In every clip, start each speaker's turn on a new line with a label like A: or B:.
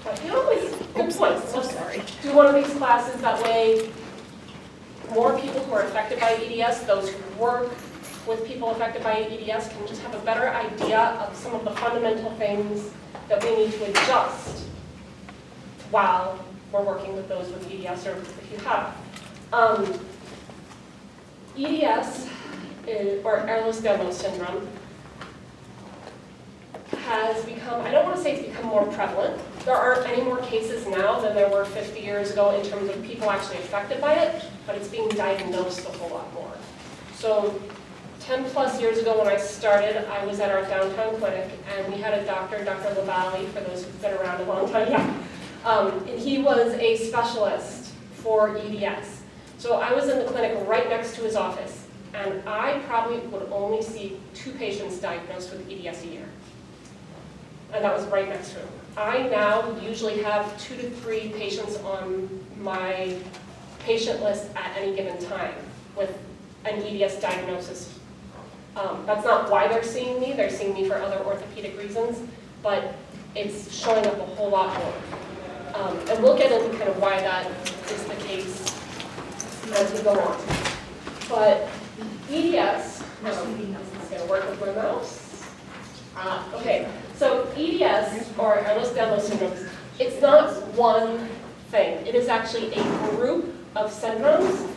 A: But you always, good point. So sorry. Do one of these classes, that way more people who are affected by EDS, those who work with people affected by EDS, can just have a better idea of some of the fundamental things that we need to adjust while we're working with those with EDS, or if you have. EDS, or Ehlers Danlos Syndrome, has become, I don't want to say it's become more prevalent. There aren't any more cases now than there were 50 years ago in terms of people actually affected by it, but it's being diagnosed a whole lot more. So 10 plus years ago when I started, I was at our downtown clinic, and we had a doctor, Dr. LaValle, for those who've been around a long time, and he was a specialist for EDS. So I was in the clinic right next to his office, and I probably would only see 2 patients diagnosed with EDS a year. And that was right next to him. I now usually have 2 to 3 patients on my patient list at any given time with an EDS diagnosis. That's not why they're seeing me for other orthopedic reasons, but it's showing up a whole lot more. And we'll get into kind of why that is the case as we go on. But EDS, I'm going to work with my mouse. Okay, so EDS, or Ehlers Danlos Syndrome, it's not one thing. It is actually a group of syndromes,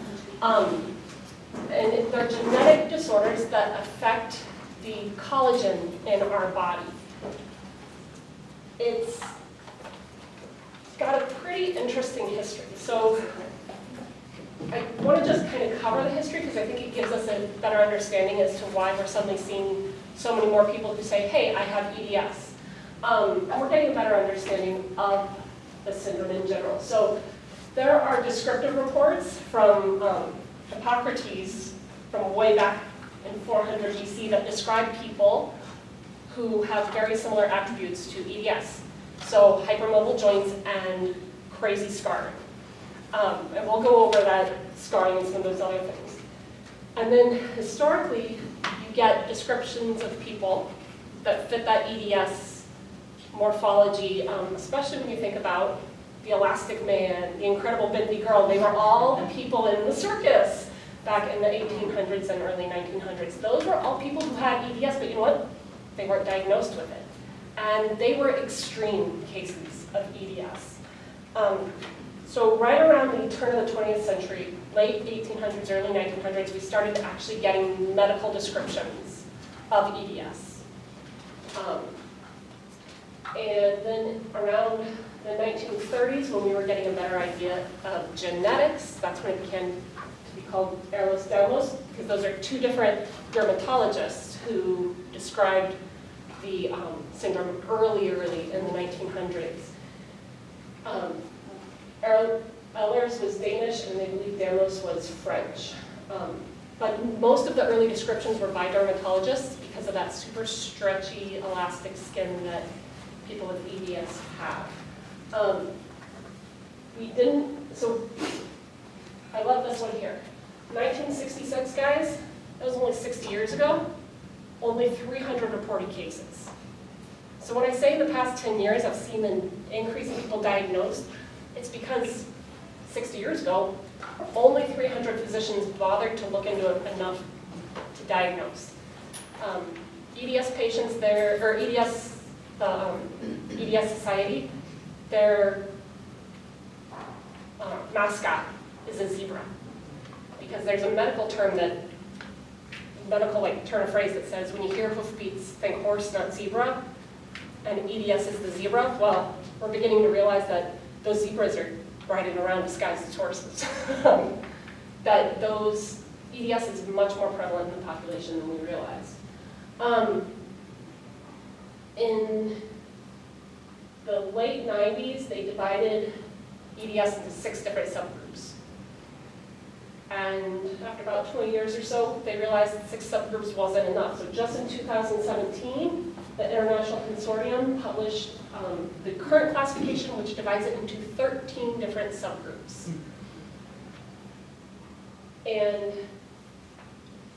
A: and they're genetic disorders that affect the collagen in our body. It's got a pretty interesting history. So I want to just kind of cover the history because I think it gives us a better understanding as to why we're suddenly seeing so many more people who say, hey, I have EDS. And we're getting a better understanding of the syndrome in general. So there are descriptive reports from Hippocrates from way back in 400 BC that describe people who have very similar attributes to EDS. So hypermobile joints and crazy scarring. And we'll go over that scarring and some of those other things. And then historically, you get descriptions of people that fit that EDS morphology, especially when you think about the Elastic Man, the Incredible Bentley Girl. They were all the people in the circus back in the 1800s and early 1900s. Those were all people who had EDS, but you know what? They weren't diagnosed with it. And they were extreme cases of EDS. So right around the turn of the 20th century, late 1800s, early 1900s, we started actually getting medical descriptions of EDS. And then around the 1930s, when we were getting a better idea of genetics, that's when it began to be called Ehlers Danlos, because those are 2 different dermatologists who described the syndrome early in the 1900s. Ehlers was Danish, and they believe Danlos was French. But most of the early descriptions were by dermatologists because of that super stretchy, elastic skin that people with EDS have. So I love this one here. 1966, guys, that was only 60 years ago, only 300 reported cases. So when I say in the past 10 years I've seen an increase in people diagnosed, it's because 60 years ago, only 300 physicians bothered to look into it enough to diagnose. EDS patients, or EDS, the EDS Society, their mascot is a zebra. Because there's a medical term turn of phrase that says, when you hear hoofbeats, think horse, not zebra, and EDS is the zebra. Well, we're beginning to realize that those zebras are riding around disguised as horses. That those EDS is much more prevalent in the population than we realize. In the late 90s, they divided EDS into 6 different subgroups. And after about 20 years or so, they realized that 6 subgroups wasn't enough. So just in 2017, the International Consortium published the current classification, which divides it into 13 different subgroups. And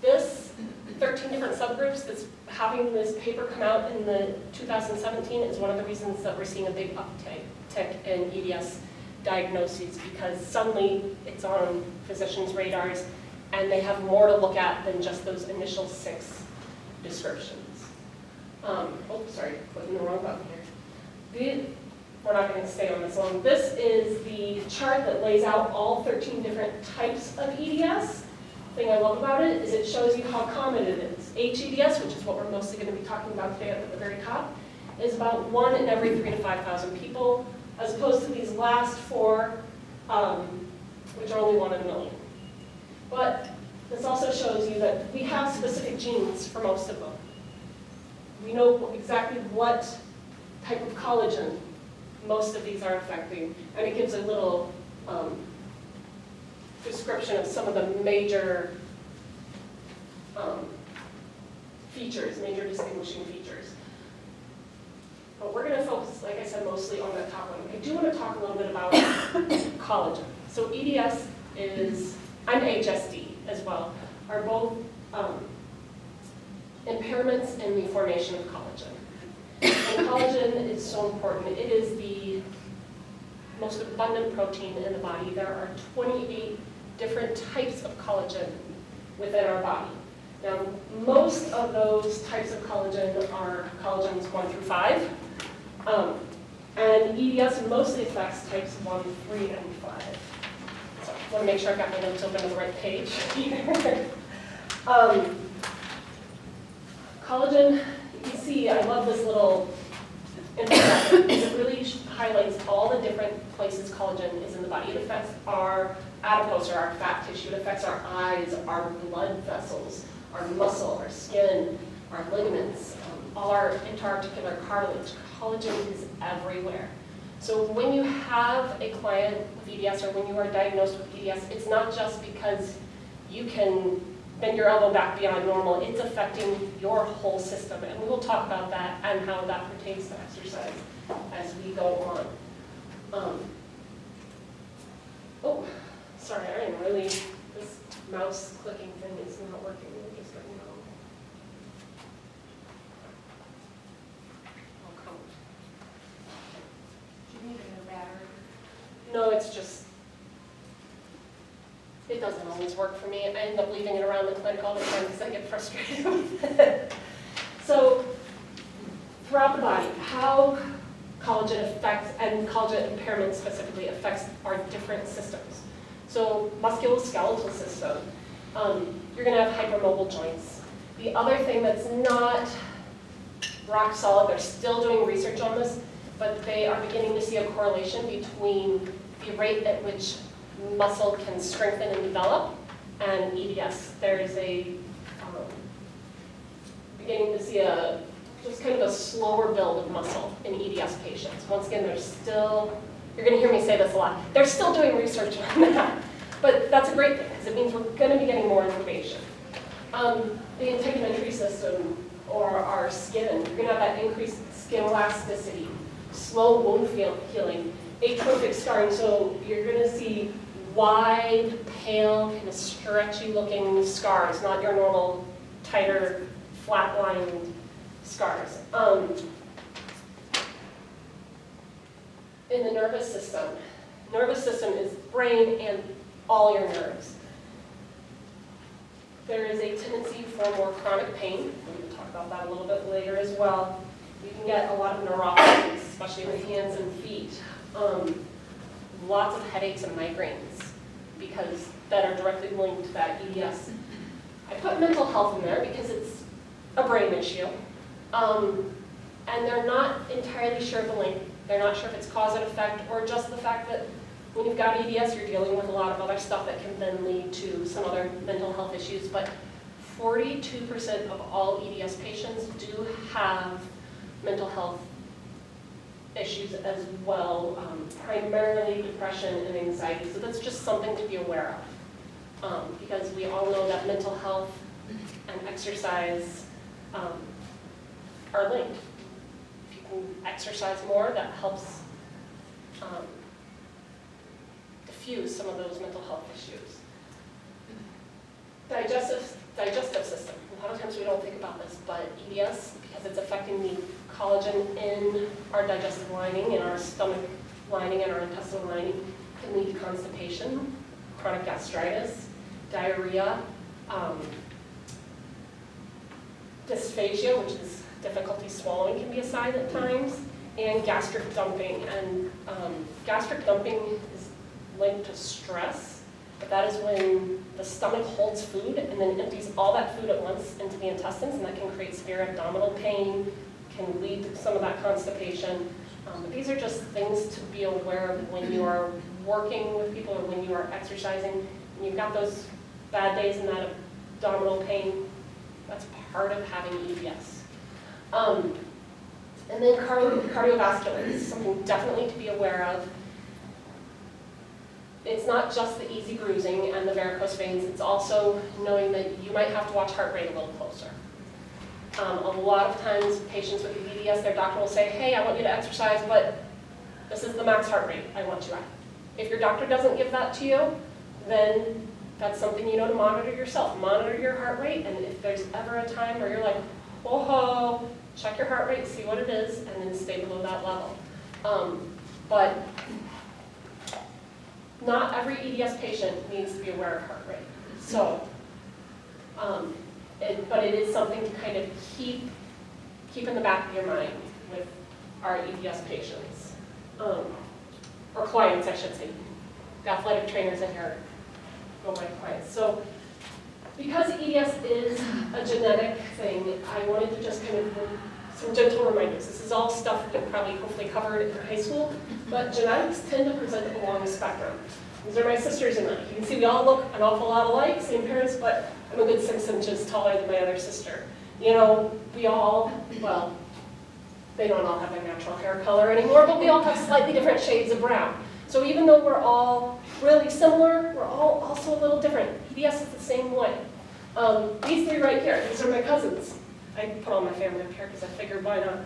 A: this 13 different subgroups. Having this paper come out in the 2017 is one of the reasons that we're seeing a big uptick in EDS diagnoses, because suddenly it's on physicians' radars and they have more to look at than just those initial 6 descriptions. Sorry, clicking the wrong button here. We're not going to stay on this long. This is the chart that lays out all 13 different types of EDS. The thing I love about it is it shows you how common it is. HEDS, which is what we're mostly going to be talking about today at the very top, is about 1 in every 3,000 to 5,000 people, as opposed to these last 4, which are only 1 in a million. But this also shows you that we have specific genes for most of them. We know exactly what type of collagen most of these are affecting, and it gives a little description of some of the major features, major distinguishing features. But we're going to focus, like I said, mostly on the top one. I do want to talk a little bit about collagen. So EDS and HSD as well are both impairments in the formation of collagen. And collagen is so important. It is the most abundant protein in the body. There are 28 different types of collagen within our body. Now, most of those types of collagen are collagens 1 through 5. And EDS mostly affects types 1, 3, and 5. So I want to make sure I've got my notes open on the right page here. Collagen, you can see, I love this little infographic because it really highlights all the different places collagen is in the body. It affects our adipose, or our fat tissue. It affects our eyes, our blood vessels, our muscle, our skin, our ligaments, all our interarticular cartilage. Collagen is everywhere. So when you have a client with EDS, or when you are diagnosed with EDS, it's not just because you can bend your elbow back beyond normal. It's affecting your whole system, and we will talk about that and how that pertains to exercise as we go on. Oh, sorry, I am really, this mouse clicking thing is not working. Just let me know. Oh, come on.
B: Do you need a new battery?
A: No, it's just, it doesn't always work for me. I end up leaving it around the clinic all the time because I get frustrated with it. So, throughout the body, how collagen affects, and collagen impairment specifically, affects our different systems. So, musculoskeletal system, you're going to have hypermobile joints. The other thing that's not rock solid, they're still doing research on this, but they are beginning to see a correlation between the rate at which muscle can strengthen and develop and EDS. There is a beginning to see just kind of a slower build of muscle in EDS patients. Once again, they're still, you're going to hear me say this a lot, they're still doing research on that. But that's a great thing, because it means we're going to be getting more information. The integumentary system, or our skin, you're going to have that increased skin elasticity, slow wound healing, atrophic scarring, so you're going to see wide, pale, kind of stretchy looking scars, not your normal, tighter, flat-lined scars. In the nervous system is brain and all your nerves. There is a tendency for more chronic pain. We can talk about that a little bit later as well. You can get a lot of neuropathies, especially in the hands and feet. Lots of headaches and migraines, because that are directly linked to that EDS. I put mental health in there because it's a brain issue. And they're not entirely sure of the link. They're not sure if it's cause and effect, or just the fact that when you've got EDS, you're dealing with a lot of other stuff that can then lead to some other mental health issues. But 42% of all EDS patients do have mental health issues as well, primarily depression and anxiety. So that's just something to be aware of, because we all know that mental health and exercise are linked. If you can exercise more, that helps diffuse some of those mental health issues. Digestive system. a lot of times we don't think about this, but EDS, because it's affecting the collagen in our digestive lining, in our stomach lining, and our intestinal lining, can lead to constipation, chronic gastritis, diarrhea, dysphagia, which is difficulty swallowing can be a sign at times, and gastric dumping. And gastric dumping is linked to stress, but that is when the stomach holds food and then empties all that food at once into the intestines, and that can create severe abdominal pain, can lead to some of that constipation. But these are just things to be aware of when you are working with people or when you are exercising, and you've got those bad days and that abdominal pain. That's part of having EDS. And then cardiovascular is something definitely to be aware of. It's not just the easy bruising and the varicose veins, it's also knowing that you might have to watch heart rate a little closer. A lot of times patients with EDS, their doctor will say, hey, I want you to exercise, but this is the max heart rate I want you at. If your doctor doesn't give that to you, then that's something you know to monitor yourself. Monitor your heart rate, and if there's ever a time where you're like, whoa, check your heart rate, see what it is, and then stay below that level. But not every EDS patient needs to be aware of heart rate. So, but it is something to kind of keep in the back of your mind with our EDS patients, or clients, I should say. The athletic trainers in here go by clients. So, because EDS is a genetic thing, I wanted to just kind of some gentle reminders. This is all stuff that you probably hopefully covered in high school, but genetics tend to present along the spectrum. These are my sisters and I. You can see we all look an awful lot alike, same parents, but I'm a good 6 inches taller than my other sister. You know, we all, well, they don't all have a natural hair color anymore, but we all have slightly different shades of brown. So even though we're all really similar, we're all also a little different. EDS is the same way. These three right here, these are my cousins. I put all my family up here because I figured why not.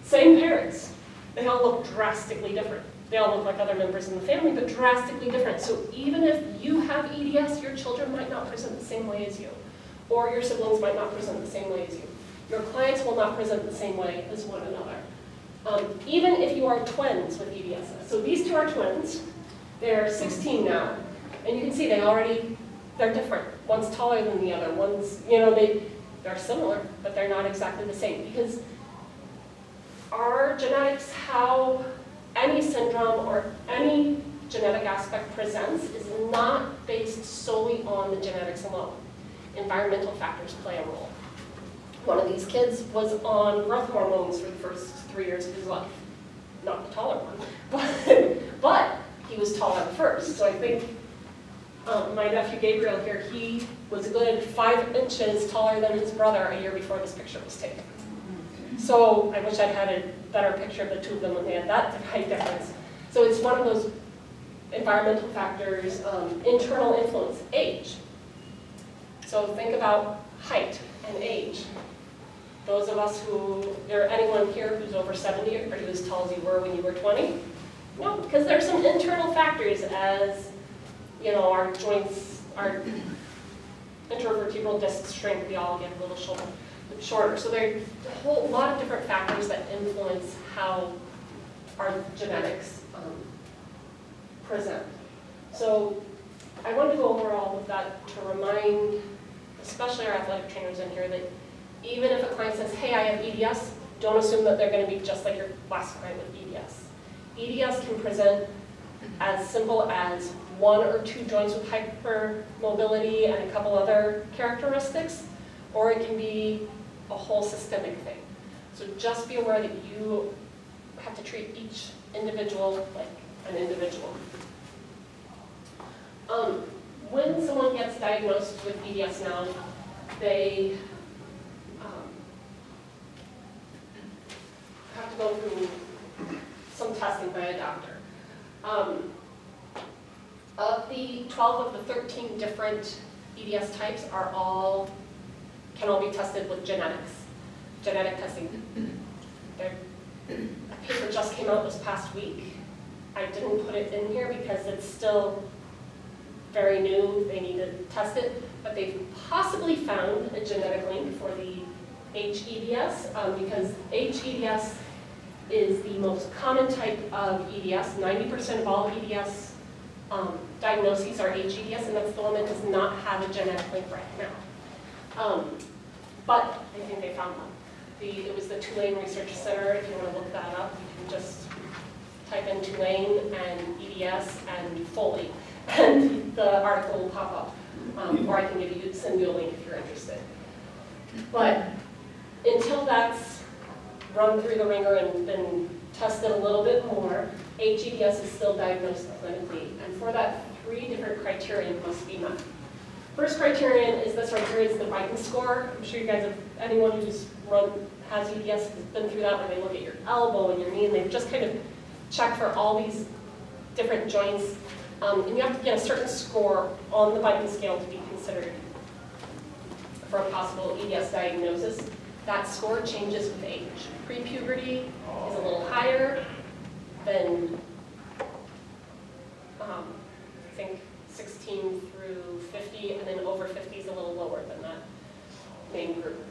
A: Same parents. They all look drastically different. They all look like other members in the family, but drastically different. So even if you have EDS, your children might not present the same way as you, or your siblings might not present the same way as you. Your clients will not present the same way as one another. Even if you are twins with EDS. So these two are twins. They're 16 now, and you can see they're different. One's taller than the other. One's, they're similar, but they're not exactly the same, because our genetics, how any syndrome or any genetic aspect presents, is not based solely on the genetics alone. Environmental factors play a role. One of these kids was on growth hormones for the first 3 years of his life. Not the taller one, but he was taller first. So I think my nephew Gabriel here, he was a good 5 inches taller than his brother a year before this picture was taken. So I wish I'd had a better picture of the two of them when they had that height difference. So it's one of those environmental factors, internal influence, age. So think about height and age. Those of us who, or anyone here who's over 70, are you as tall as you were when you were 20? No, because there's some internal factors as, our joints, our intervertebral discs shrink, we all get a little shorter. So there's a whole lot of different factors that influence how our genetics present. So I wanted to go over all of that to remind, especially our athletic trainers in here, that even if a client says, hey, I have EDS, don't assume that they're going to be just like your last client with EDS. EDS can present as simple as 1 or 2 joints with hypermobility and a couple other characteristics, or it can be a whole systemic thing. So just be aware that you have to treat each individual like an individual. When someone gets diagnosed with EDS now, they have to go through some testing by a doctor. Of the 12 of the 13 different EDS types can all be tested with genetic testing. A paper just came out this past week. I didn't put it in here because it's still very new. They need to test it. but they've possibly found a genetic link for the HEDS because HEDS is the most common type of EDS. 90% of all EDS diagnoses are HEDS, and that's the one that does not have a genetic link right now. But I think they found one. It was the Tulane Research Center. If you want to look that up, you can just type in Tulane and EDS and Foley, and the article will pop up. Or I can send you a link if you're interested. But until that's run through the ringer and been tested a little bit more, HEDS is still diagnosed clinically. And for that, 3 different criteria must be met. First criterion is this right here, is the Viking score. I'm sure you guys have, anyone who's has EDS has been through that, where they look at your elbow and your knee, and they just kind of check for all these different joints. And you have to get a certain score on the Viking scale to be considered for a possible EDS diagnosis. That score changes with age. Pre-puberty is a little higher than, I think, 16 through 50, and then over 50 is a little lower than that main group.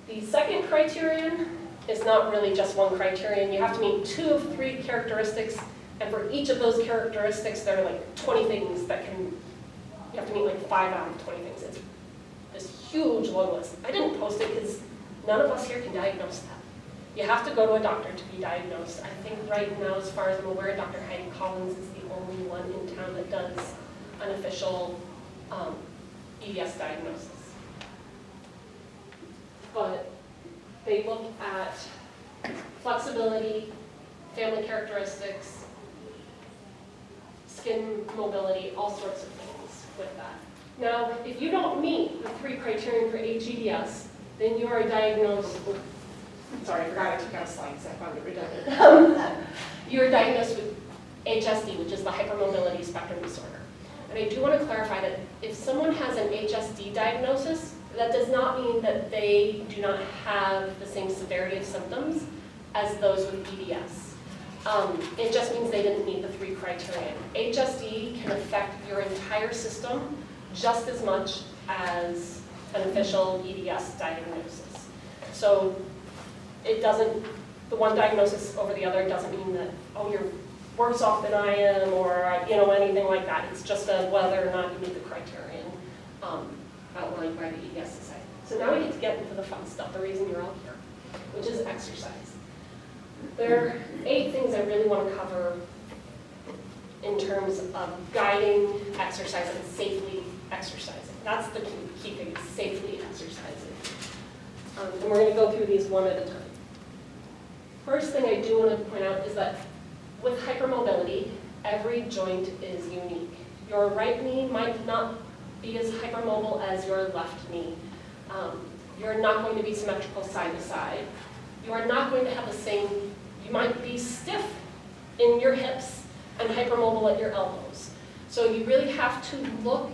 A: The second criterion is not really just one criterion. You have to meet 2 of 3 characteristics, and for each of those characteristics, there are like 20 things that you have to meet like 5 out of 20 things. It's this huge long list. I didn't post it because none of us here can diagnose that. You have to go to a doctor to be diagnosed. I think right now, as far as I'm aware, Dr. Heidi Collins is the only one in town that does an official EDS diagnosis. But they look at flexibility, family characteristics, skin mobility, all sorts of things with that. Now, if you don't meet the 3 criterion for HEDS, then you are diagnosed with, sorry, I forgot I took out slides, I found it redundant. You are diagnosed with HSD, which is the Hypermobility Spectrum Disorder. And I do want to clarify that if someone has an HSD diagnosis, that does not mean that they do not have the same severity of symptoms as those with EDS. It just means they didn't meet the 3 criteria. HSD can affect your entire system just as much as an official EDS diagnosis. So it doesn't, the one diagnosis over the other doesn't mean that, oh, you're worse off than I am, or anything like that. It's just whether or not you meet the criterion outlined by the EDS Society. So now we get to get into the fun stuff, the reason you're all here, which is exercise. There are 8 things I really want to cover in terms of guiding exercise and safely exercising. That's the key thing, is safely exercising. And we're going to go through these one at a time. First thing I do want to point out is that with hypermobility, every joint is unique. Your right knee might not be as hypermobile as your left knee. You're not going to be symmetrical side to side. You are not going to have the same, you might be stiff in your hips and hypermobile at your elbows. So you really have to look,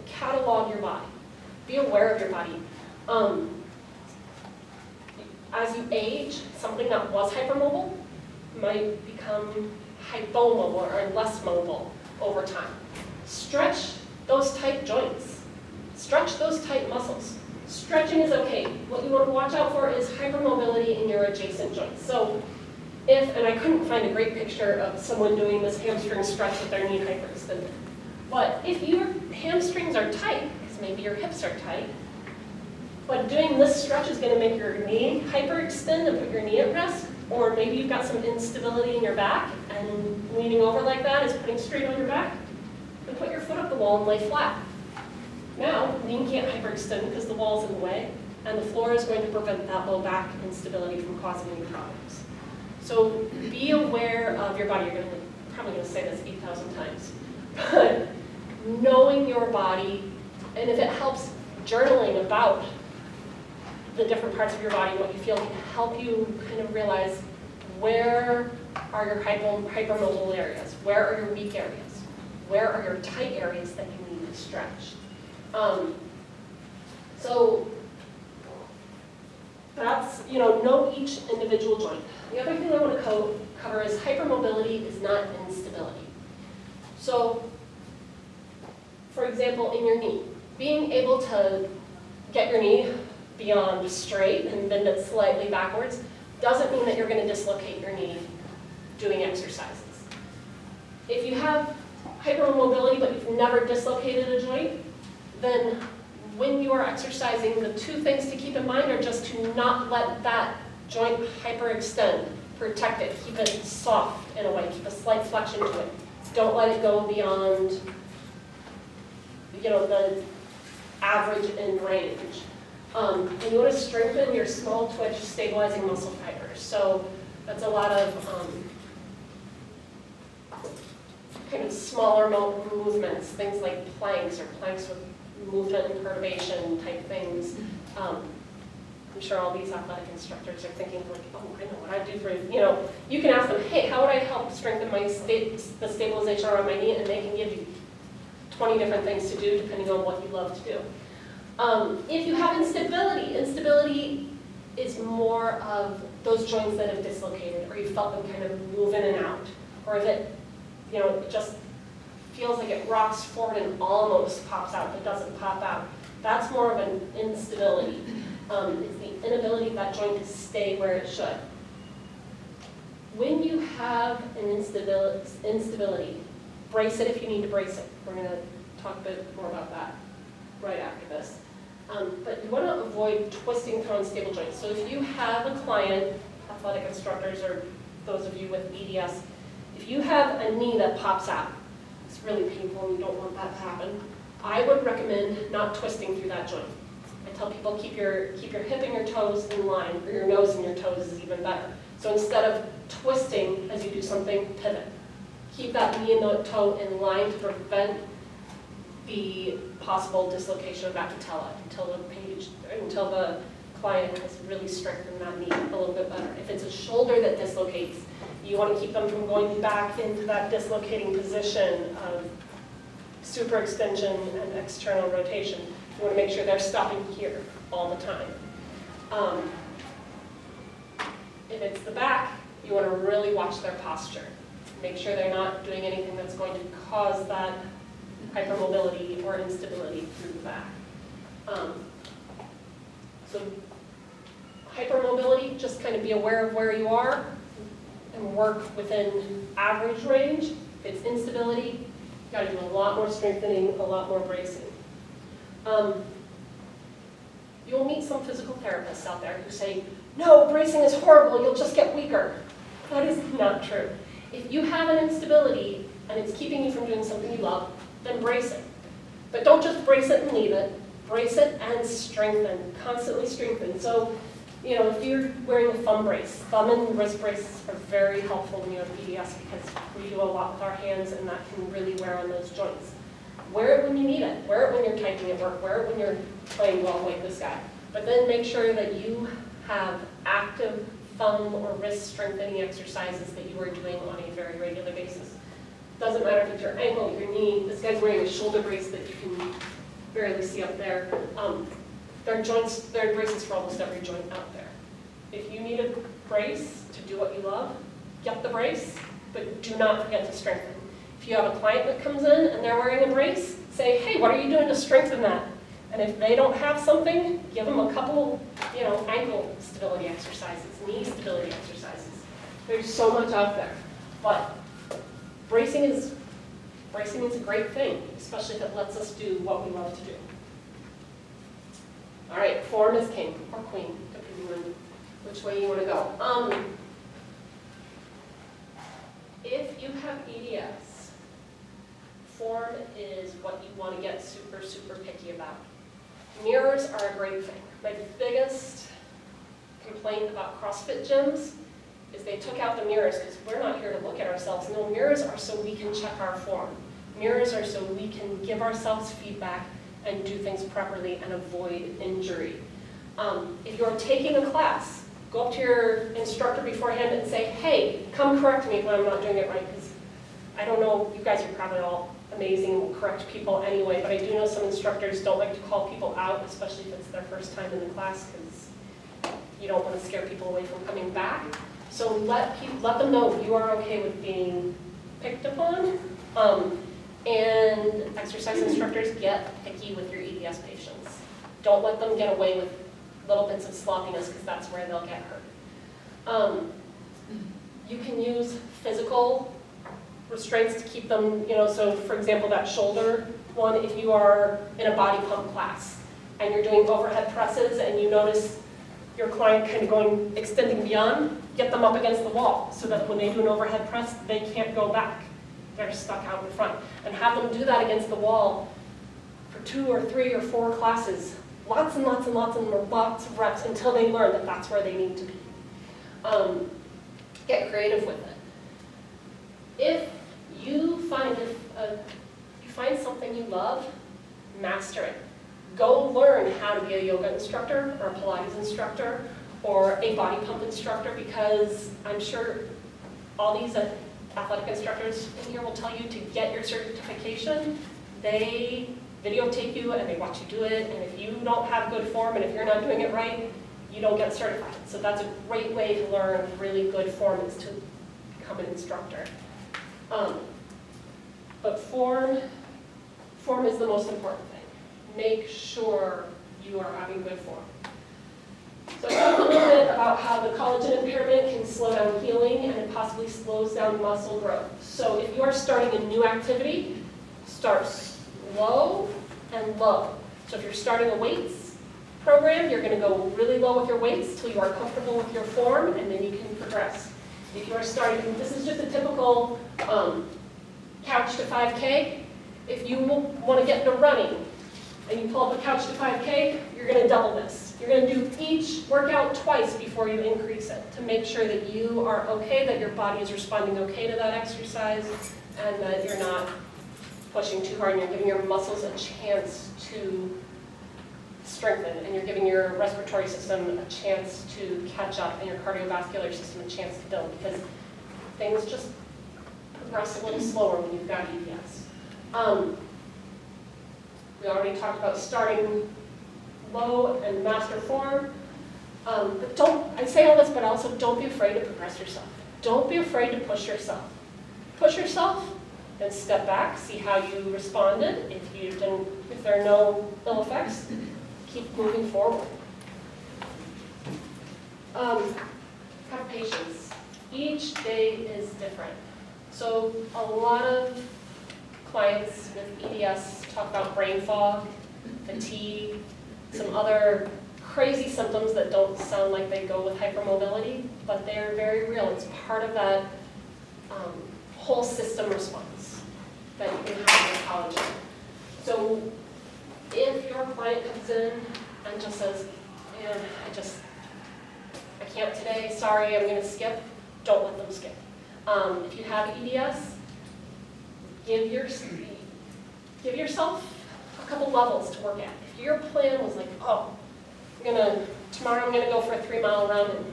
A: catalog your body. Be aware of your body. As you age, something that was hypermobile might become hypomobile or less mobile over time. Stretch those tight joints. Stretch those tight muscles. Stretching is okay. What you want to watch out for is hypermobility in your adjacent joints. So and I couldn't find a great picture of someone doing this hamstring stretch with their knee hyperextended. But if your hamstrings are tight, because maybe your hips are tight, but doing this stretch is going to make your knee hyperextend and put your knee at rest, or maybe you've got some instability in your back, and leaning over like that is putting straight on your back, then put your foot up the wall and lay flat. Now, knee can't hyperextend because the wall's in the way, and the floor is going to prevent that low back instability from causing any problems. So be aware of your body. You're probably going to say this 8,000 times. But knowing your body, and if it helps, journaling about the different parts of your body, what you feel, can help you kind of realize where are your hypermobile areas, where are your weak areas, where are your tight areas that you need to stretch. So that's, know each individual joint. The other thing I want to cover is hypermobility is not instability. So, for example, in your knee, being able to get your knee beyond straight and bend it slightly backwards doesn't mean that you're going to dislocate your knee doing exercises. If you have hypermobility but you've never dislocated a joint, then when you are exercising, the two things to keep in mind are just to not let that joint hyperextend. Protect it, keep it soft in a way, keep a slight flexion to it. Don't let it go beyond, the average in range. And you want to strengthen your small twitch stabilizing muscle fibers. So that's a lot of kind of smaller movements, things like planks or planks with movement and perturbation type things. I'm sure all these athletic instructors are thinking, like, oh, I know what I do for, you can ask them, hey, how would I help strengthen the stabilization around my knee? And they can give you 20 different things to do depending on what you love to do. If you have instability is more of those joints that have dislocated, or you felt them kind of move in and out, or that it just feels like it rocks forward and almost pops out but doesn't pop out. That's more of an instability. It's the inability of that joint to stay where it should. When you have an instability, brace it if you need to brace it. We're going to talk a bit more about that right after this. But you want to avoid twisting through unstable joints. So if you have a client, athletic instructors, or those of you with EDS, if you have a knee that pops out, it's really painful and you don't want that to happen, I would recommend not twisting through that joint. I tell people keep your hip and your toes in line, or your nose and your toes is even better. So instead of twisting as you do something, pivot. Keep that knee and the toe in line to prevent the possible dislocation of that patella until the client has really strengthened that knee a little bit better. If it's a shoulder that dislocates, you want to keep them from going back into that dislocating position of superextension and external rotation. You want to make sure they're stopping here all the time. If it's the back, you want to really watch their posture. Make sure they're not doing anything that's going to cause that hypermobility or instability through the back. So hypermobility, just kind of be aware of where you are and work within average range. If it's instability, you've got to do a lot more strengthening, a lot more bracing. You'll meet some physical therapists out there who say, no, bracing is horrible, you'll just get weaker. That is not true. If you have an instability and it's keeping you from doing something you love, then brace it. But don't just brace it and leave it. Brace it and strengthen, constantly strengthen. So, if you're wearing a thumb brace, thumb and wrist braces are very helpful when you have EDS because we do a lot with our hands and that can really wear on those joints. Wear it when you need it. Wear it when you're typing at work. Wear it when you're playing well, like this guy. But then make sure that you have active thumb or wrist strengthening exercises that you are doing on a very regular basis. Doesn't matter if it's your ankle, your knee. This guy's wearing a shoulder brace that you can barely see up there. There are braces for almost every joint out there. If you need a brace to do what you love, get the brace, but do not forget to strengthen. If you have a client that comes in and they're wearing a brace, say, hey, what are you doing to strengthen that? And if they don't have something, give them a couple, ankle stability exercises, knee stability exercises. There's so much out there. But bracing is a great thing, especially if it lets us do what we love to do. All right, form is king or queen, depending on which way you want to go. If you have EDS, form is what you want to get super, super picky about. Mirrors are a great thing. My biggest complaint about CrossFit gyms is they took out the mirrors because we're not here to look at ourselves. No, mirrors are so we can check our form. Mirrors are so we can give ourselves feedback and do things properly and avoid injury. If you're taking a class, go up to your instructor beforehand and say, hey, come correct me when I'm not doing it right, because I don't know, you guys are probably all amazing and will correct people anyway, but I do know some instructors don't like to call people out, especially if it's their first time in the class, because you don't want to scare people away from coming back. So let them know you are okay with being picked upon. And exercise instructors, get picky with your EDS patients. Don't let them get away with little bits of sloppiness, because that's where they'll get hurt. You can use physical restraints to keep them, so for example, that shoulder one, if you are in a body pump class and you're doing overhead presses and you notice your client kind of extending beyond, get them up against the wall so that when they do an overhead press, they can't go back. They're stuck out in front. And have them do that against the wall for 2 or 3 or 4 classes. Lots and lots and lots and lots of reps until they learn that that's where they need to be. Get creative with it. If you find something you love, master it. Go learn how to be a yoga instructor or a Pilates instructor or a body pump instructor, because I'm sure all these athletic instructors in here will tell you to get your certification. They videotape you and they watch you do it, and if you don't have good form and if you're not doing it right, you don't get certified. So that's a great way to learn really good form, is to become an instructor. But form is the most important thing. Make sure you are having good form. So I talked a little bit about how the collagen impairment can slow down healing and it possibly slows down muscle growth. So if you are starting a new activity, start slow and low. So if you're starting a weights program, you're going to go really low with your weights till you are comfortable with your form, and then you can progress. If you are starting, this is just a typical couch to 5K. If you want to get into running and you pull up a couch to 5K, you're going to double this. You're going to do each workout twice before you increase it to make sure that you are okay, that your body is responding okay to that exercise, and that you're not pushing too hard and you're giving your muscles a chance to strengthen, and you're giving your respiratory system a chance to catch up and your cardiovascular system a chance to build, because things just progress a little slower when you've got EDS. We already talked about starting low and master form. But I say all this, but also don't be afraid to progress yourself. Don't be afraid to push yourself. Push yourself, then step back, see how you responded. If there are no ill effects, keep moving forward. Have patience. Each day is different. So a lot of clients with EDS talk about brain fog, fatigue, some other crazy symptoms that don't sound like they go with hypermobility, but they're very real. It's part of that whole system response that you can have with collagen. So if your client comes in and just says, man, I can't today, sorry, I'm going to skip, don't let them skip. If you have EDS, give yourself a couple levels to work at. If your plan was like, oh, tomorrow I'm going to go for a 3-mile run, and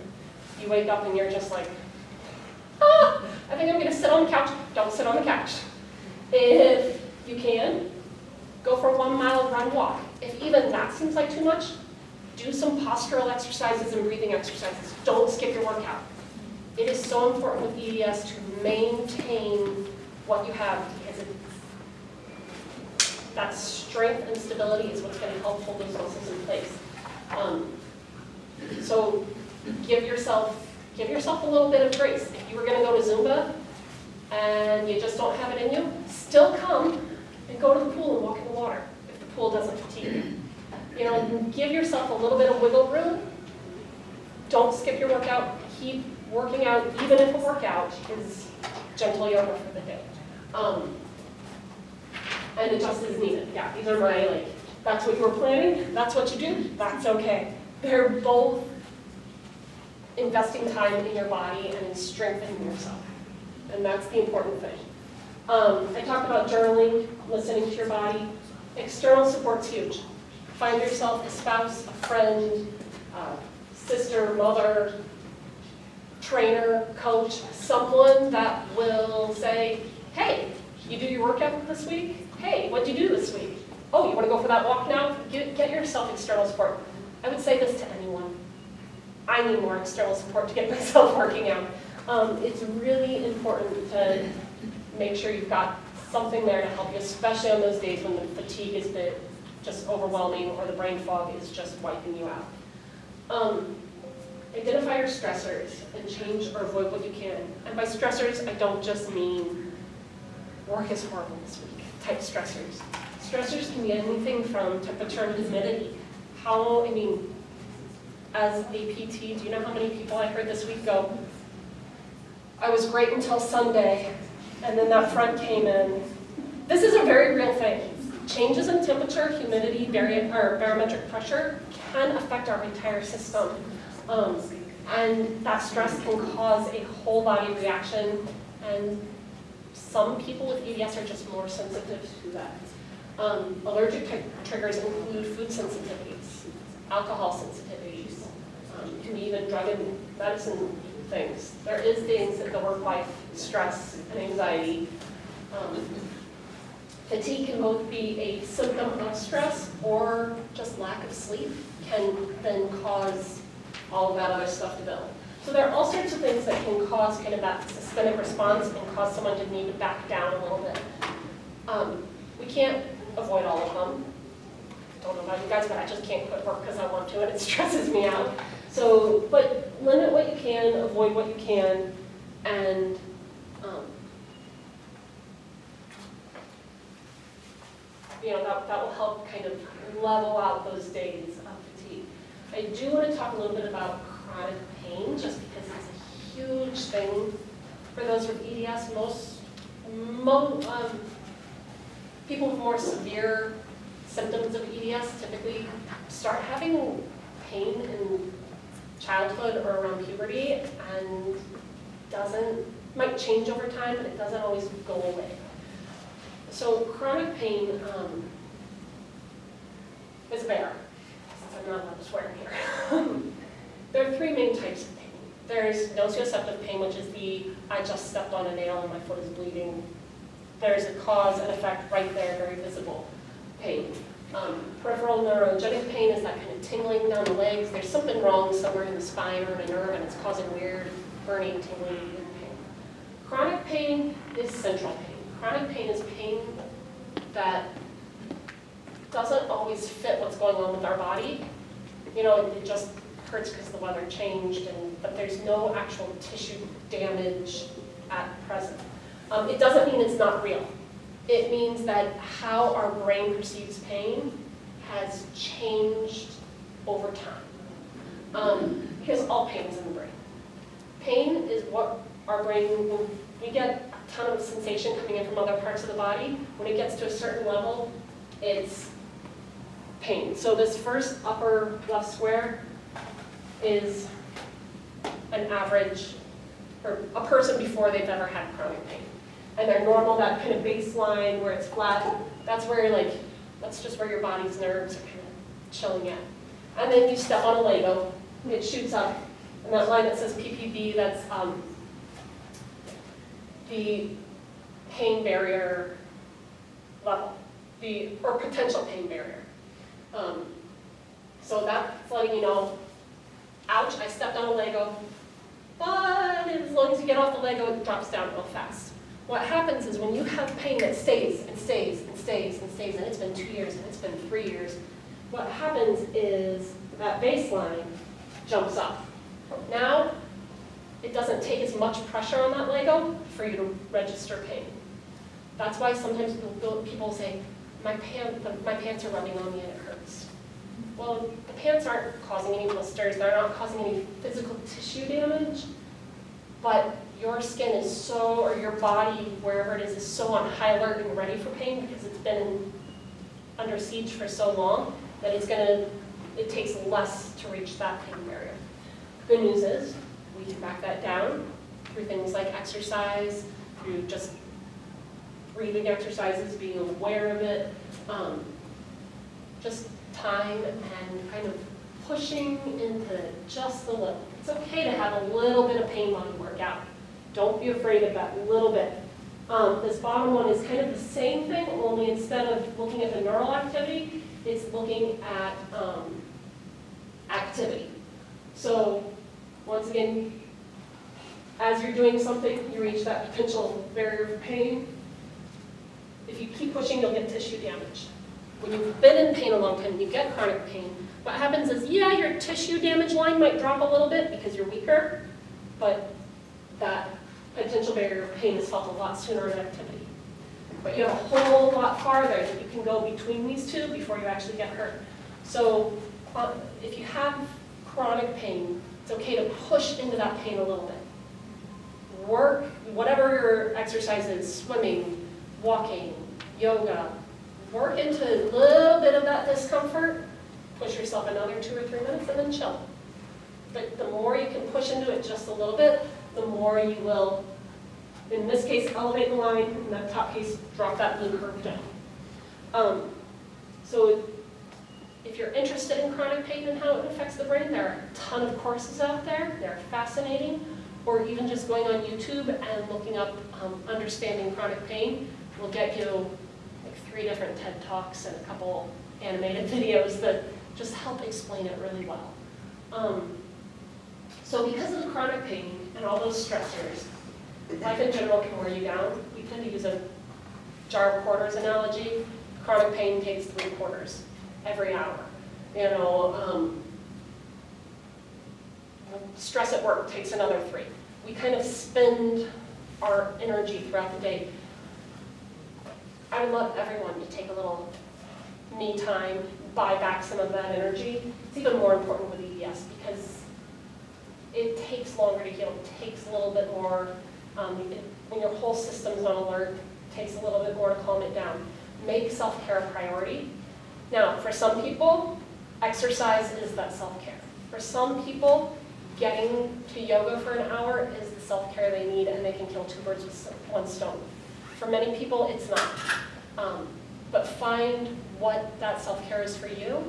A: you wake up and you're just like, I think I'm going to sit on the couch. Don't sit on the couch. If you can, go for a 1-mile run walk. If even that seems like too much, do some postural exercises and breathing exercises. Don't skip your workout. It is so important with EDS to maintain what you have, because that strength and stability is what's going to help hold those muscles in place. So give yourself a little bit of grace. If you were going to go to Zumba and you just don't have it in you, still come and go to the pool and walk in the water if the pool doesn't fatigue you. Give yourself a little bit of wiggle room. Don't skip your workout. Keep working out, even if a workout is gentle yoga for the day. And it just is needed. Yeah, these are my, that's what you were planning, that's what you do, that's okay. They're both investing time in your body and in strengthening yourself. And that's the important thing. I talked about journaling, listening to your body. External support's huge. Find yourself a spouse, a friend, sister, mother, trainer, coach, someone that will say, hey, you do your workout this week? Hey, what'd you do this week? Oh, you want to go for that walk now? Get yourself external support. I would say this to anyone. I need more external support to get myself working out. It's really important to make sure you've got something there to help you, especially on those days when the fatigue is just overwhelming or the brain fog is just wiping you out. Identify your stressors and change or avoid what you can. And by stressors, I don't just mean work is horrible this week type stressors. Stressors can be anything from temperature and humidity. As a PT, do you know how many people I heard this week go, I was great until Sunday, and then that front came in. This is a very real thing. Changes in temperature, humidity, barometric pressure can affect our entire system. And that stress can cause a whole body reaction, and some people with EDS are just more sensitive to that. Allergic triggers include food sensitivities, alcohol sensitivities, can be even drug and medicine things. There is things that the work-life stress and anxiety. Fatigue can both be a symptom of stress or just lack of sleep can then cause all of that other stuff to build. So there are all sorts of things that can cause kind of that systemic response and cause someone to need to back down a little bit. We can't avoid all of them. I don't know about you guys, but I just can't quit work because I want to and it stresses me out. So, but limit what you can, avoid what you can, and that will help kind of level out those days of fatigue. I do want to talk a little bit about chronic pain, just because it's a huge thing for those with EDS. Most people with more severe symptoms of EDS typically start having pain in childhood or around puberty, and might change over time, but it doesn't always go away. So chronic pain is bear, since I'm not allowed to swear here. There are three main types of pain. There's nociceptive pain, which is I just stepped on a nail and my foot is bleeding. There's a cause and effect right there, very visible pain. Peripheral neurogenic pain is that kind of tingling down the legs. There's something wrong somewhere in the spine or in a nerve and it's causing weird burning, tingling, pain. Chronic pain is central pain. Chronic pain is pain that doesn't always fit what's going on with our body. It just hurts because the weather changed, but there's no actual tissue damage at present. It doesn't mean it's not real. It means that how our brain perceives pain has changed over time. Because all pain is in the brain. Pain is what our brain, when we get a ton of sensation coming in from other parts of the body, when it gets to a certain level, it's pain. So this first upper left square is an average, or a person before they've ever had chronic pain. And they're normal, that kind of baseline where it's flat, that's just where your body's nerves are kind of chilling at. And then you step on a Lego, it shoots up, and that line that says PPB, that's the pain barrier level, or potential pain barrier. So that's letting you know, ouch, I stepped on a Lego, but as long as you get off the Lego, it drops down real fast. What happens is when you have pain that stays and stays and stays and stays, and it's been 2 years and it's been 3 years, what happens is that baseline jumps up. Now, it doesn't take as much pressure on that Lego for you to register pain. That's why sometimes people say, my pants are rubbing on me and it hurts. Well, the pants aren't causing any blisters, they're not causing any physical tissue damage, but your skin is or your body, wherever it is so on high alert and ready for pain because it's been under siege for so long that it takes less to reach that pain barrier. Good news is, we can back that down through things like exercise, through just breathing exercises, being aware of it, just time and kind of pushing into just a little. It's okay to have a little bit of pain while you work out. Don't be afraid of that little bit. This bottom one is kind of the same thing, only instead of looking at the neural activity, it's looking at activity. So once again, as you're doing something, you reach that potential barrier of pain, if you keep pushing, you'll get tissue damage. When you've been in pain a long time, you get chronic pain, what happens is, yeah, your tissue damage line might drop a little bit because you're weaker, but that potential barrier of pain is felt a lot sooner in activity. But you have a whole lot farther that you can go between these two before you actually get hurt. So if you have chronic pain, it's okay to push into that pain a little bit. Work, whatever your exercise is, swimming, walking, yoga, work into a little bit of that discomfort, push yourself another 2 or 3 minutes, and then chill. But the more you can push into it just a little bit, the more you will, in this case, elevate the line, in that top case, drop that blue curve down. So if you're interested in chronic pain and how it affects the brain, there are a ton of courses out there. They're fascinating. Or even just going on YouTube and looking up understanding chronic pain will get you like 3 different TED Talks and a couple animated videos that just help explain it really well. So because of the chronic pain and all those stressors, life in general can wear you down. We tend to use a jar of quarters analogy. Chronic pain takes 3 quarters every hour. You know, stress at work takes another 3. We kind of spend our energy throughout the day. I would love everyone to take a little me time, buy back some of that energy. It's even more important with EDS because it takes longer to heal. It takes a little bit more, when your whole system's on alert, it takes a little bit more to calm it down. Make self-care a priority. Now, for some people, exercise is that self-care. For some people, getting to yoga for an hour is the self-care they need, and they can kill 2 birds with 1 stone. For many people, it's not. But find what that self-care is for you,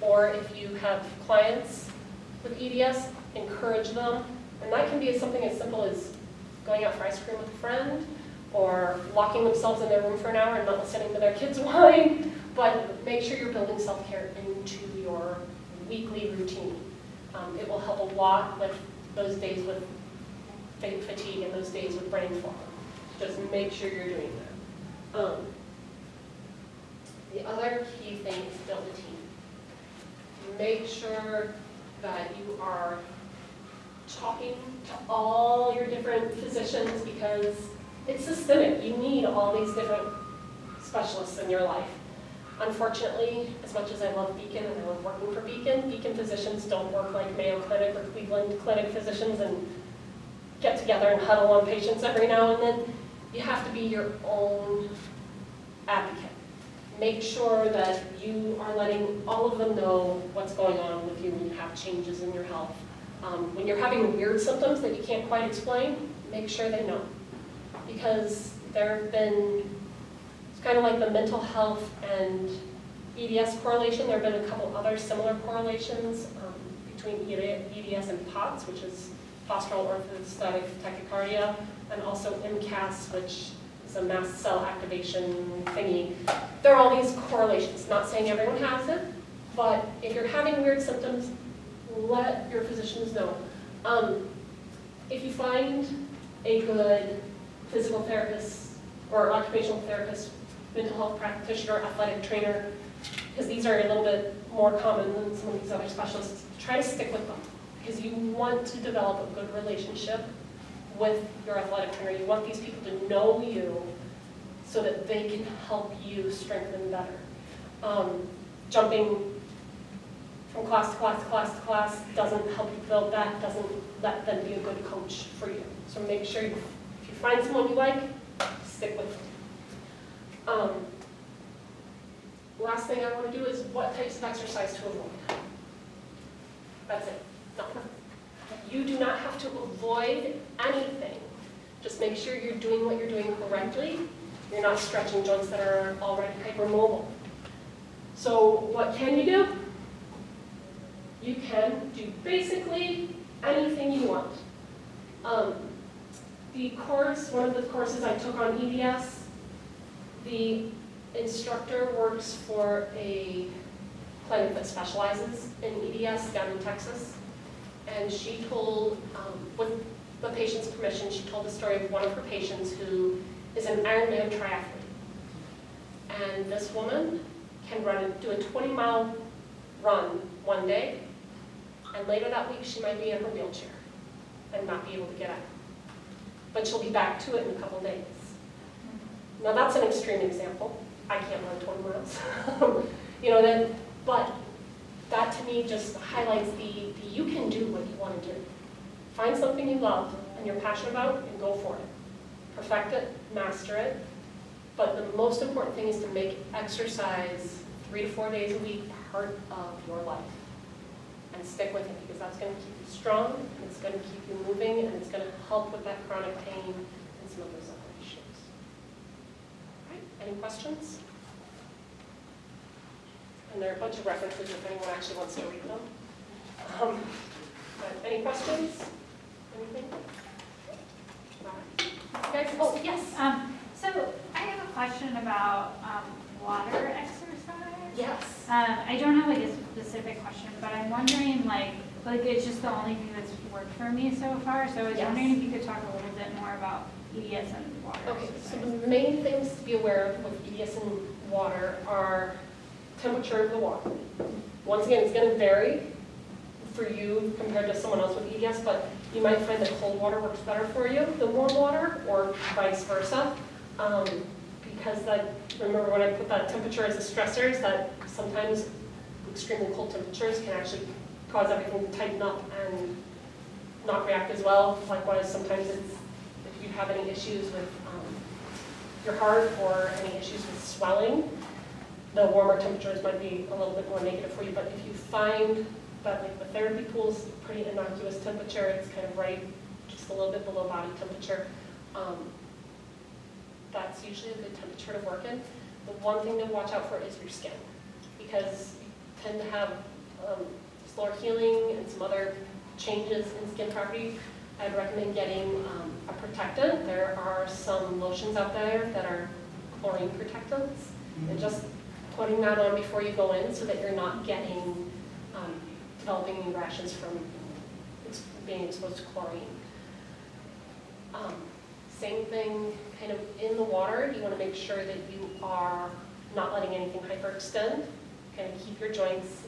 A: or if you have clients with EDS, encourage them. And that can be something as simple as going out for ice cream with a friend, or locking themselves in their room for an hour and not listening to their kids whine. But make sure you're building self-care into your weekly routine. It will help a lot with those days with fatigue and those days with brain fog. Just make sure you're doing that. The other key thing is build a team. Make sure that you are talking to all your different physicians because it's systemic. You need all these different specialists in your life. Unfortunately, as much as I love Beacon and I love working for Beacon, Beacon physicians don't work like Mayo Clinic or Cleveland Clinic physicians and get together and huddle on patients every now and then. You have to be your own advocate. Make sure that you are letting all of them know what's going on with you when you have changes in your health. When you're having weird symptoms that you can't quite explain, make sure they know. Because there have been, it's kind of like the mental health and EDS correlation. There have been a couple other similar correlations between EDS and POTS, which is postural orthostatic tachycardia, and also MCAS, which is a mast cell activation thingy. There are all these correlations. Not saying everyone has it, but if you're having weird symptoms, let your physicians know. If you find a good physical therapist or occupational therapist, mental health practitioner, athletic trainer, because these are a little bit more common than some of these other specialists, try to stick with them because you want to develop a good relationship with your athletic trainer. You want these people to know you so that they can help you strengthen better. Jumping from class to class to class to class doesn't help you build that, doesn't let them be a good coach for you. So make sure if you find someone you like, stick with them. Last thing I want to do is what types of exercise to avoid. That's it. No. You do not have to avoid anything. Just make sure you're doing what you're doing correctly. You're not stretching joints that are already hypermobile. So what can you do? You can do basically anything you want. The course, one of the courses I took on EDS, the instructor works for a clinic that specializes in EDS down in Texas. And she told, with the patient's permission, she told the story of one of her patients who is an Ironman triathlete. And this woman can do a 20-mile run one day, and later that week she might be in her wheelchair and not be able to get out. But she'll be back to it in a couple days. Now that's an extreme example. I can't run 20 miles. But that to me just highlights the you can do what you want to do. Find something you love and you're passionate about and go for it. Perfect it, master it. But the most important thing is to make exercise 3 to 4 days a week part of your life. And stick with it, because that's going to keep you strong, and it's going to keep you moving, and it's going to help with that chronic pain and some of those other issues. All right, any questions? And there are a bunch of references if anyone actually wants to read them. But any questions? Anything? All right. You guys, oh, yes.
B: So I have a question about water exercise.
A: Yes.
B: I don't have like a specific question, but I'm wondering like it's just the only thing that's worked for me so far. So I was wondering if you could talk a little bit more about EDS and water.
A: Okay,
B: exercise.
A: so the main things to be aware of with EDS and water are temperature of the water. Once again, it's going to vary for you compared to someone else with EDS, but you might find that cold water works better for you than warm water, or vice versa. Because remember when I put that temperature as a stressor, is that sometimes extremely cold temperatures can actually cause everything to tighten up and not react as well. Likewise, sometimes if you have any issues with your heart or any issues with swelling, the warmer temperatures might be a little bit more negative for you. But if you find that like the therapy pool is pretty innocuous temperature, it's kind of right, just a little bit below body temperature, that's usually a good temperature to work in. The one thing to watch out for is your skin, because you tend to have slower healing and some other changes in skin property. I'd recommend getting a protectant. There are some lotions out there that are chlorine protectants, and just putting that on before you go in so that you're not getting developing any rashes from being exposed to chlorine. Same thing kind of in the water. You want to make sure that you are not letting anything hyperextend. Kind of keep your joints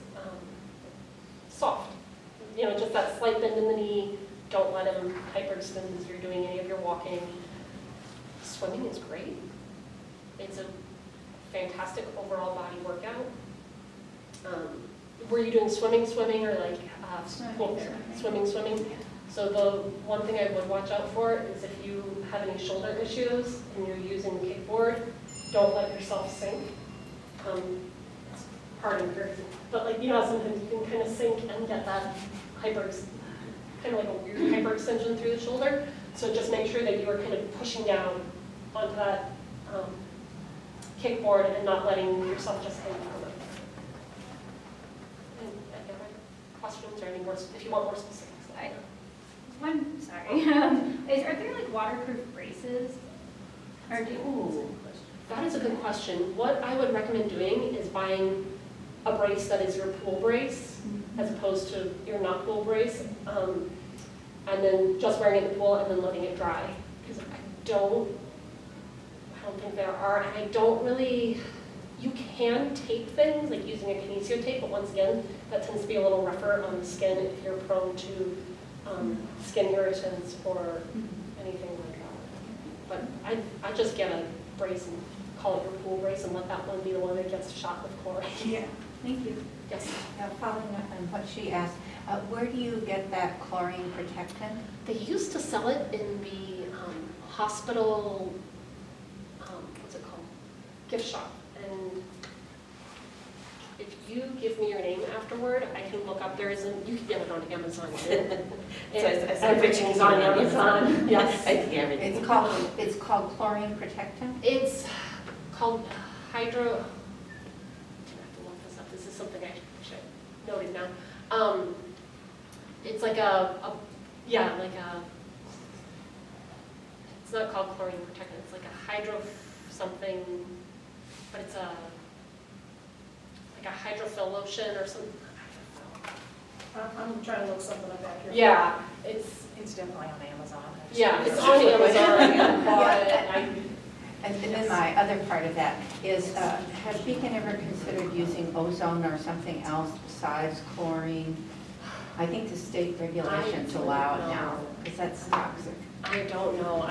A: soft. Just that slight bend in the knee. Don't let them hyperextend as you're doing any of your walking. Swimming is great. It's a fantastic overall body workout. Were you doing swimming, or like swimming? So the one thing I would watch out for is if you have any shoulder issues and you're using the kickboard, don't let yourself sink. It's hard and crazy. But sometimes you can kind of sink and get that kind of like a weird hyperextension through the shoulder. So just make sure that you are kind of pushing down onto that kickboard and not letting yourself just hang from it. And other questions or any more, if you want more specifics?
B: Are there like waterproof braces?
A: That is a good question. What I would recommend doing is buying a brace that is your pool brace, as opposed to your not pool brace, and then just wearing it in the pool and then letting it dry. Because I don't think there are, and I don't really. You can tape things like using a kinesio tape, but once again, that tends to be a little rougher on the skin if you're prone to skin irritants or anything like that. But I just get a brace and call it your pool brace and let that one be the one that gets shot with chlorine.
B: Yeah, thank you.
A: Yes.
C: Following up on what she asked, where do you get that chlorine protectant?
A: They used to sell it in the hospital, what's it called? Gift shop. And if you give me your name afterward, I can look up. You can get it on Amazon too. Everything's on Amazon. Yes.
C: I think everything. It's called chlorine protectant?
A: It's called hydro. I have to look this up. This is something I should have noted now. It's like it's not called chlorine protectant. It's like a hydro something, but it's like a hydrophil lotion or something.
D: I'm trying to look something up back here.
A: Yeah,
D: It's definitely on Amazon.
A: it's on Amazon. I bought it.
C: And then my other part of that is, has Beacon ever considered using ozone or something else besides chlorine? I think the state regulations allow it now, because that's toxic.
A: I don't know.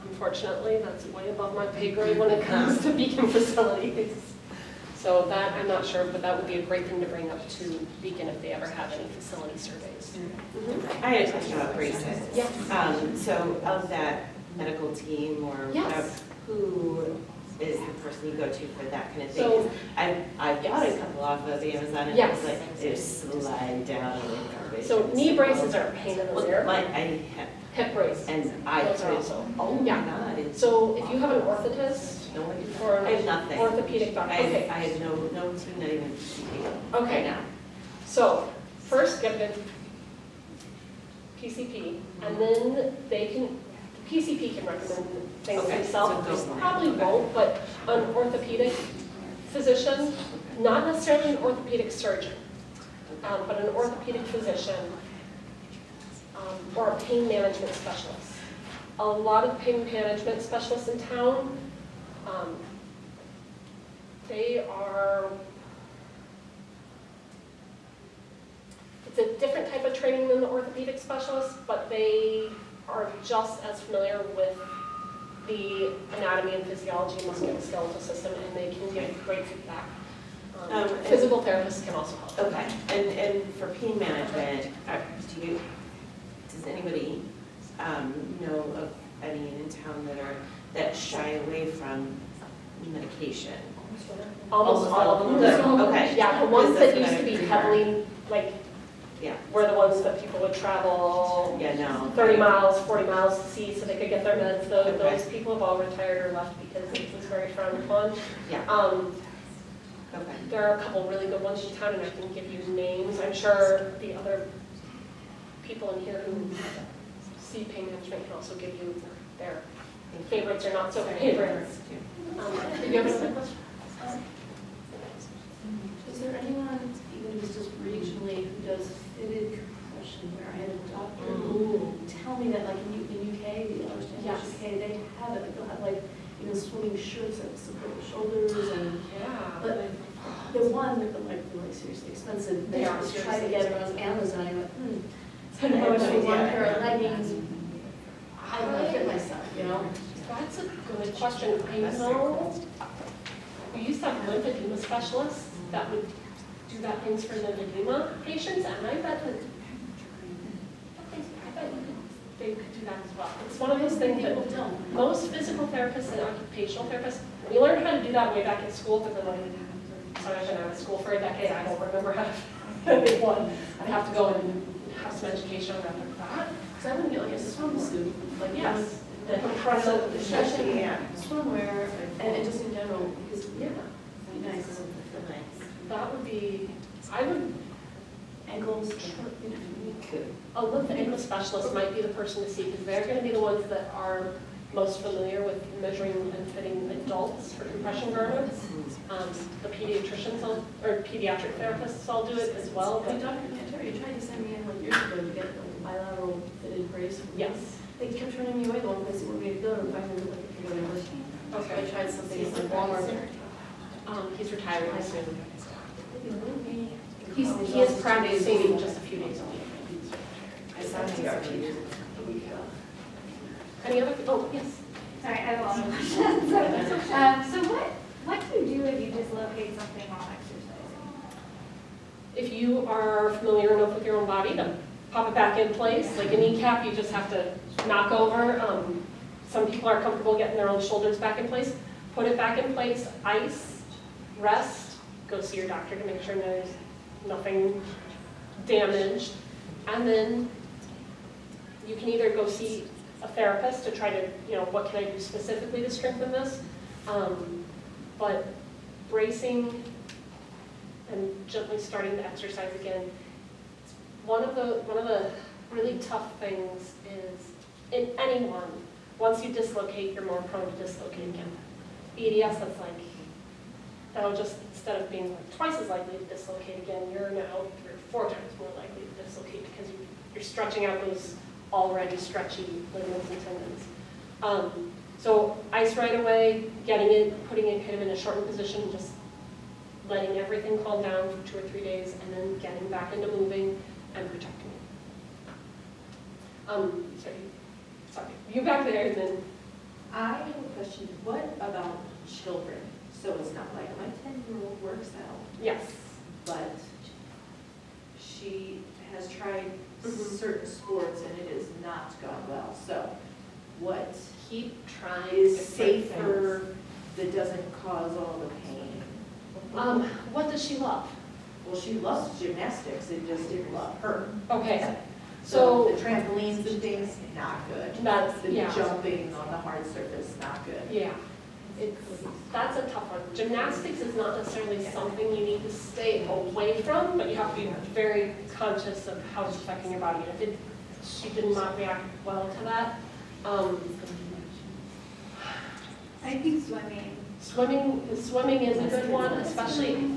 A: Unfortunately, that's way above my pay grade when it comes to Beacon facilities. So that, I'm not sure, but that would be a great thing to bring up to Beacon if they ever have any facility surveys.
D: I had a question about braces.
A: Yes.
D: So of that medical team or
A: Yes.
D: whatever, who is the person you go to for that kind of thing?
A: So-
D: 'Cause I've bought a couple off of Amazon and
A: Yes.
D: it's like, they slide down in garbage.
A: So
D: and
A: knee
D: it's
A: braces
D: like,
A: are a pain in the
D: well,
A: rear.
D: I
A: Hip brace.
D: and I
A: Those are
D: could,
A: also.
D: oh my
A: Yeah.
D: God. it's-
A: So if you have an orthotist
D: No,
A: or
D: I have nothing.
A: orthopedic doctor, okay.
D: I have no team, not even CP.
A: Okay.
D: Right now.
A: So first get a PCP, and then they can, the PCP can recommend things
D: Okay,
A: themselves.
D: so go for it.
A: Probably won't, but an orthopedic physician, not necessarily an orthopedic surgeon, but an orthopedic physician or a pain management specialist. A lot of pain management specialists in town, they are, it's a different type of training than the orthopedic specialist, but they are just as familiar with the anatomy and physiology and musculoskeletal system, and they can give great feedback. Physical therapists can also help.
D: Okay, and for pain management, does anybody know of any in town that shy away from medication?
A: Almost all of them.
D: Good, okay.
A: Yeah, the ones
D: That's
A: that
D: what
A: used
D: I
A: to be
D: figured.
A: heavily, like,
D: Yeah,
A: were the ones that people would travel
D: yeah, no.
A: 30 miles, 40 miles to see so they could get their meds. Those
D: Okay.
A: people have all retired or left because it was very frowned upon.
D: Yeah, okay.
A: There are a couple really good ones in town, and I can give you names. I'm sure the other people in here who see pain management can also give you their favorites or not so favorites. Do you have another question?
E: Is there anyone, even who's just regionally, who does fitted compression, where I had a doctor who tell me that, like in UK, the Ehlers Danlos
A: Yes.
E: UK, they have it, like they'll have like, swimming shirts that support the shoulders and,
A: Yeah.
E: but the one that like really seriously expensive, they
A: They are
E: always try to
A: seriously
E: get it on
A: expensive.
E: Amazon, I went, So I have one pair of leggings, I don't know, fit myself,
A: That's a good question. I know we used to have lymphedema specialists that would do that things for lymphedema patients, and I bet they could do that as well. It's one of those things that
E: People don't.
A: most physical therapists and occupational therapists, we learned how to do that way back in school, but then sorry, I've been out of school for a decade, I don't remember how to make one. I'd have to go and have some education around that.
E: So I wouldn't get like a swimsuit, like,
A: Yes.
E: the compressive, the stretching,
D: Yeah.
E: swimwear, and just in general, because,
A: Yeah,
E: it'd be nice.
A: that would be, I would,
E: Ankles,
A: a lymph specialist might be the person to see, because they're going to be the ones that are most familiar with measuring and fitting adults for compression garments. The pediatricians, or pediatric therapists all do it as well,
E: Hey,
A: but
E: Dr. Canteri tried to send me in like years ago to get like a bilateral fitted brace.
A: yes.
E: They kept turning me away the one place they wanted me to go, and finally like I could go to English. So I tried something in like Walmart.
A: He's retiring soon.
E: Maybe.
A: He is practicing just a few days a week.
D: I saw TRT.
A: Any other, oh, yes.
B: Sorry, I have a lot of questions. So what do you do if you dislocate something while exercising?
A: If you are familiar enough with your own body to pop it back in place, like a kneecap, you just have to knock over. Some people are comfortable getting their own shoulders back in place. Put it back in place, ice, rest, go see your doctor to make sure there's nothing damaged. And then you can either go see a therapist to try to, what can I do specifically to strengthen this? But bracing and gently starting to exercise again, one of the really tough things is in anyone, once you dislocate, you're more prone to dislocate again. EDS, that's like, that'll just, instead of being like twice as likely to dislocate again, you're now 3 or 4 times more likely to dislocate because you're stretching out those already stretchy ligaments and tendons. So ice right away, getting it, putting it kind of in a shortened position, just letting everything calm down for 2 or 3 days, and then getting back into moving and protecting it. Sorry, you back there, and then,
E: I have a question. What about children? So it's not like my 10-year-old works out,
A: yes.
E: but she has tried
A: Mhm.
E: certain sports and it has not gone well. So what
A: Keep trying
E: is
A: different
E: safer that doesn't cause all the pain?
A: things. What does she love?
E: Well, she loves gymnastics, it just didn't love her.
A: Okay,
E: So
A: so
E: the trampolines and things, not good.
A: that's,
E: The
A: yeah.
E: jumping on the hard surface, not good.
A: Yeah, that's a tough one. Gymnastics is not necessarily something you need to stay away from, but you have to be very conscious of how it's affecting your body. If she did not react well to that.
B: I think swimming.
A: Swimming is a good one, especially,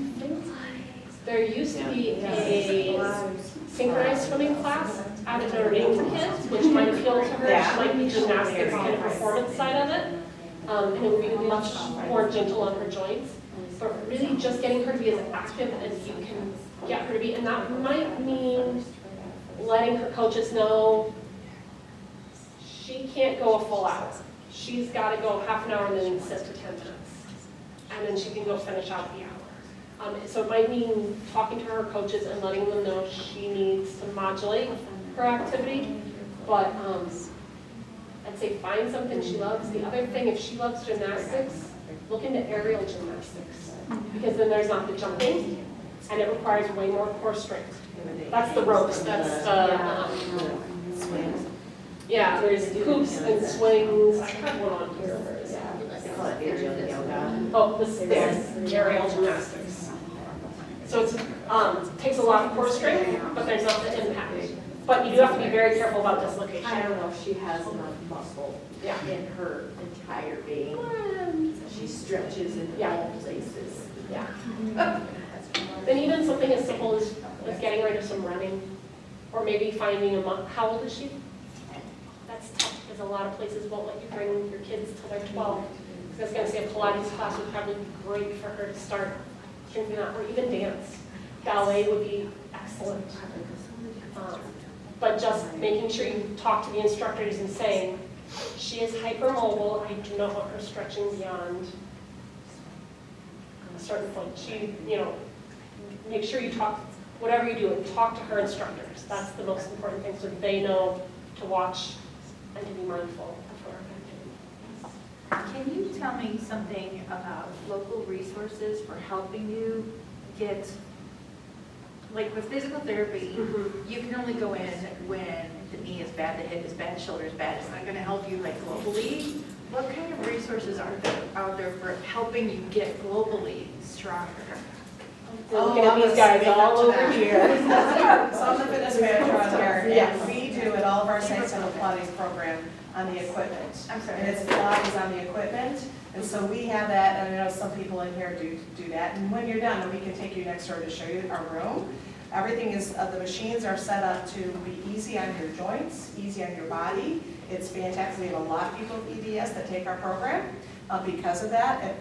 A: there used to be a synchronized swimming class out of Notre Dame for kids, which might appeal to her. She might be gymnastics kind of performance side of it. And it would be much more gentle on her joints. But really just getting her to be as active as you can get her to be. And that might mean letting her coaches know she can't go a full hour. She's got to go half an hour and then sit for 10 minutes. And then she can go finish out the hour. So it might mean talking to her coaches and letting them know she needs to modulate her activity. But I'd say find something she loves. The other thing, if she loves gymnastics, look into aerial gymnastics. Because then there's not the jumping, and it requires way more core strength. That's the ropes, that's the,
D: Swings.
A: yeah, there's hoops and swings. I have one on here. Where is it?
D: They call it aerial yoga.
A: Oh, this is aerial gymnastics. So it's, takes a lot of core strength, but there's not the impact. But you do have to be very careful about dislocation.
E: I don't know if she has enough muscle
A: Yeah.
E: in her entire being. She stretches in all places.
A: Yeah. Then even something as simple as getting rid of some running, or maybe finding a month. How old is she? That's tough because a lot of places won't let you bring your kids till they're 12. Because I was going to say a Pilates class would probably be great for her to start drinking that, or even dance. Ballet would be excellent. But just making sure you talk to the instructors and saying, she is hypermobile, I do not want her stretching beyond a certain point. She, make sure you talk, whatever you do, talk to her instructors. That's the most important thing, so they know to watch and to be mindful of her activity.
F: Can you tell me something about local resources for helping you get, like with physical therapy, you can only go in when the knee is bad, the hip is bad, shoulder is bad. It's not going to help you like globally. What kind of resources are there out there for helping you get globally stronger?
A: We're looking at these guys all over here.
G: So I'm the fitness manager on here,
A: Yes.
G: and we do at all of our sites have a Pilates program on the equipment.
F: I'm sorry.
G: And it's Pilates on the equipment, and so we have that, and I know some people in here do that. And when you're done, we can take you next door to show you our room. Everything is, the machines are set up to be easy on your joints, easy on your body. It's fantastic. We have a lot of people with EDS that take our program. Because of that, it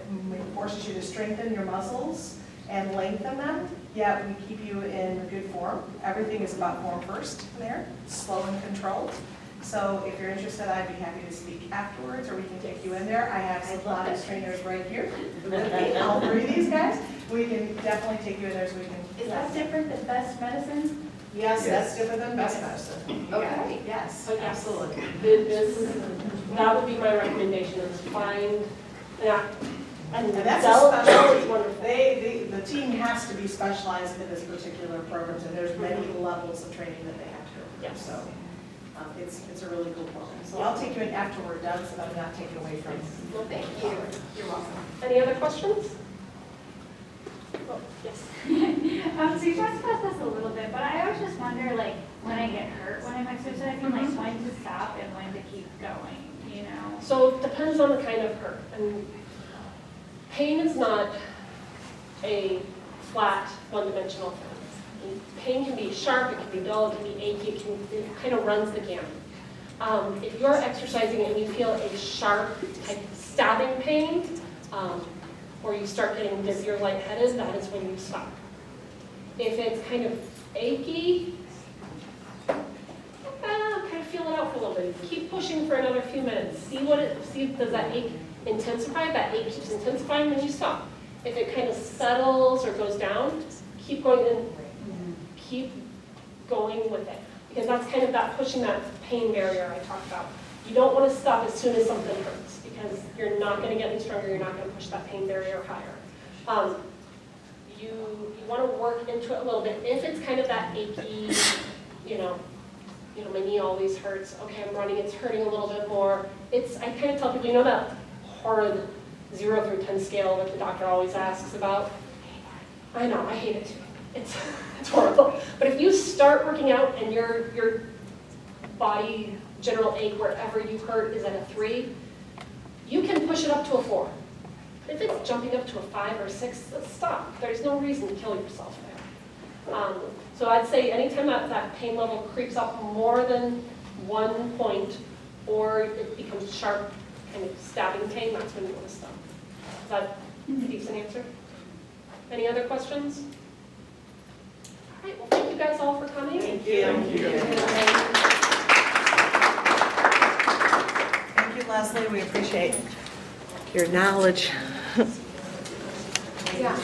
G: forces you to strengthen your muscles and lengthen them, yet we keep you in good form. Everything is about form first there, slow and controlled. So if you're interested, I'd be happy to speak afterwards, or we can take you in there. I have some Pilates trainers right here with me, all three of these guys. We can definitely take you in there so we can.
F: Is that different than best medicine?
G: Yes, that's different than best medicine.
F: Okay.
G: Yes,
A: But yes,
G: absolutely.
A: That would be my recommendation, is find, and
G: And that's a
A: Zell
G: specialty.
A: is wonderful.
G: The team has to be specialized in this particular program, and there's many levels of training that they have to go through.
A: Yes.
G: So it's a really cool program. So I'll take you in after we're done, so that I'm not taking away from.
A: Well, thank you.
G: You're welcome.
A: Any other questions? Oh, yes.
B: So you talked about this a little bit, but I always just wonder, like, when I get hurt when I'm exercising, like when to stop and when to keep going,
A: So it depends on the kind of hurt. And pain is not a flat, one-dimensional thing. Pain can be sharp, it can be dull, it can be achy, it kind of runs the gamut. If you're exercising and you feel a sharp, like stabbing pain, or you start getting dizzy or lightheaded, that is when you stop. If it's kind of achy, kind of feel it out for a little bit. Keep pushing for another few minutes. See does that ache intensify? If that ache keeps intensifying, then you stop. If it kind of settles or goes down, keep going and keep going with it. Because that's kind of that pushing that pain barrier I talked about. You don't want to stop as soon as something hurts because you're not going to get any stronger, you're not going to push that pain barrier higher. You want to work into it a little bit. If it's kind of that achy, my knee always hurts, okay, I'm running, it's hurting a little bit more. I kind of tell people, that horrid 0 through 10 scale that the doctor always asks about? I know, I hate it too. It's horrible. But if you start working out and your body general ache wherever you hurt is at a 3, you can push it up to a 4. If it's jumping up to a 5 or 6, stop. There's no reason to kill yourself there. So I'd say anytime that pain level creeps up more than 1 point, or it becomes sharp, kind of stabbing pain, that's when you want to stop. Is that a decent answer? Any other questions? All right, well, thank you guys all for coming.
D: Thank you.
G: Thank you, Leslie. We appreciate your knowledge.
A: Yeah.